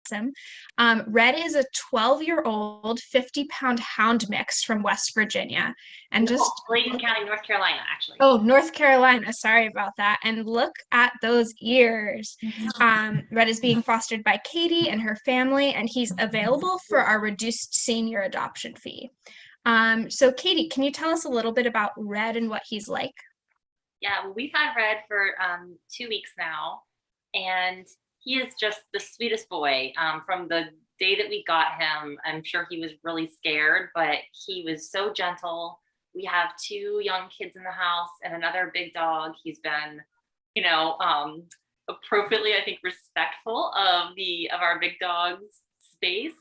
awesome. Red is a 12-year-old, 50-pound hound mix from West Virginia. And just Bladen County, North Carolina, actually. Oh, North Carolina. Sorry about that. And look at those ears. Red is being fostered by Katie and her family, and he's available for our reduced senior adoption fee. So Katie, can you tell us a little bit about Red and what he's like? Yeah, well, we've had Red for 2 weeks now, and he is just the sweetest boy. From the day that we got him, I'm sure he was really scared, but he was so gentle. We have 2 young kids in the house and another big dog. He's been, appropriately, I think, respectful of our big dog's space,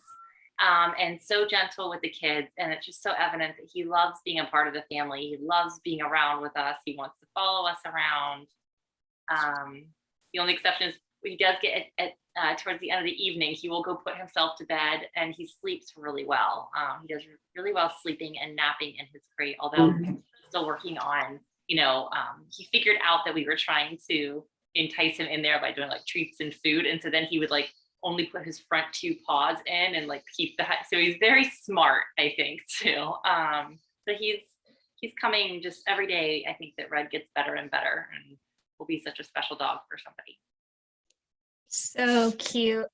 and so gentle with the kids. And it's just so evident that he loves being a part of the family. He loves being around with us. He wants to follow us around. The only exception is he does get towards the end of the evening, he will go put himself to bed, and he sleeps really well. He does really well sleeping and napping in his crate, although still working on, he figured out that we were trying to entice him in there by doing like treats and food. And so then he would like only put his front 2 paws in and like keep so he's very smart, I think, too. So he's coming just every day. I think that Red gets better and better and will be such a special dog for somebody. So cute.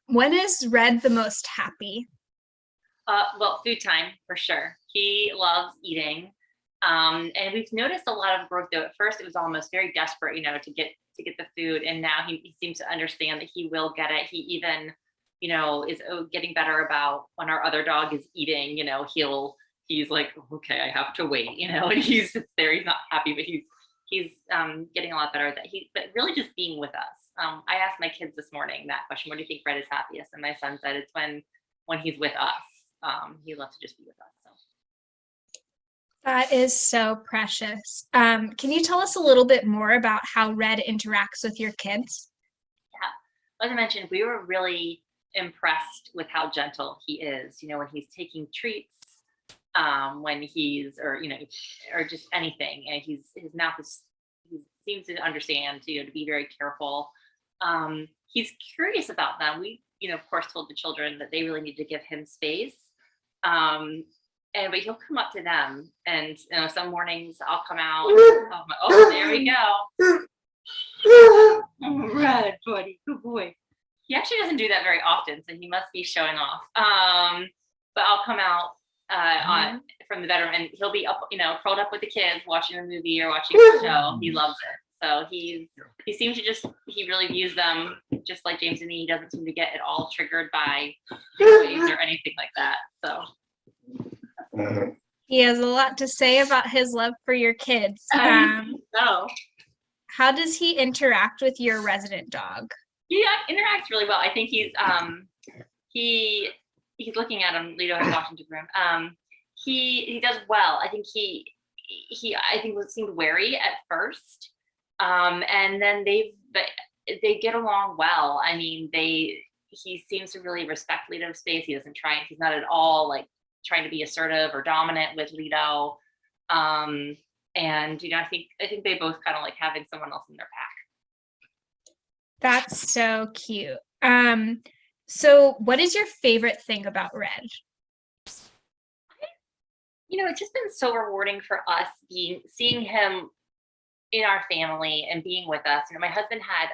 When is Red the most happy? Well, food time for sure. He loves eating. And we've noticed a lot of growth though. At first it was almost very desperate, to get the food. And now he seems to understand that he will get it. He even, is getting better about when our other dog is eating, he's like, okay, I have to wait, and he sits there, he's not happy, but he's getting a lot better at that. But really just being with us. I asked my kids this morning that question, what do you think Red is happiest? And my son said it's when he's with us. He loves to just be with us. So. That is so precious. Can you tell us a little bit more about how Red interacts with your kids? Yeah, as I mentioned, we were really impressed with how gentle he is. When he's taking treats, when he's or just anything, and his mouth is. He seems to understand to be very careful. He's curious about them. We, of course, told the children that they really need to give him space. But he'll come up to them, and some mornings I'll come out. Oh, there we go. Oh, Red, buddy, good boy. He actually doesn't do that very often, so he must be showing off. But I'll come out from the bedroom, and he'll be up, curled up with the kids, watching a movie or watching a show. He loves it. So he seems to he really views them just like James and me. He doesn't seem to get at all triggered by waves or anything like that. So. He has a lot to say about his love for your kids. How does he interact with your resident dog? He interacts really well. I think he's looking at him. Lido has walked into the room. He does well. I think he seemed wary at first, and then they get along well. I mean, he seems to really respect Lido's space. He's not at all like trying to be assertive or dominant with Lido. And I think they both kind of like having someone else in their pack. That's so cute. So what is your favorite thing about Red? It's just been so rewarding for us seeing him in our family and being with us. My husband had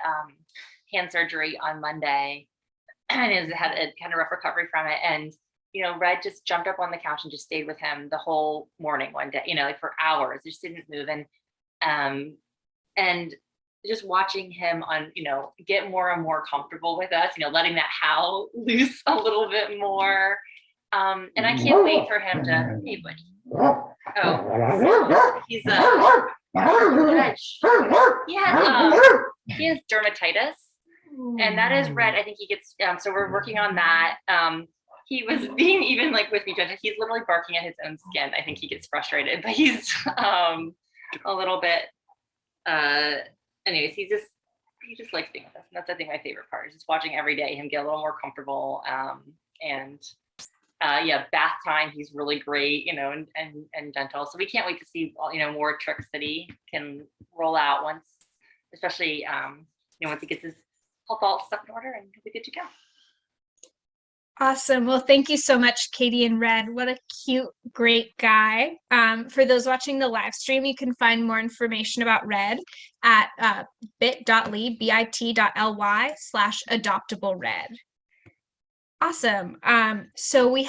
hand surgery on Monday and has had a kind of rough recovery from it. And Red just jumped up on the couch and just stayed with him the whole morning one day, like for hours, just didn't move. And just watching him get more and more comfortable with us, letting that howl loose a little bit more. And I can't wait for him to, hey buddy. Oh, he's he has dermatitis, and that is Red. I think he gets, so we're working on that. He was being even like with me, he's literally barking at his own skin. I think he gets frustrated, but he's a little bit, anyways, he just likes being with us. And that's, I think, my favorite part is just watching every day him get a little more comfortable. Bath time, he's really great, and gentle. So we can't wait to see, more tricks that he can roll out especially once he gets his health all stuff in order, and he'll be good to go. Awesome. Well, thank you so much, Katie and Red. What a cute, great guy. For those watching the live stream, you can find more information about Red at bit.ly/adoptable red. Awesome. So we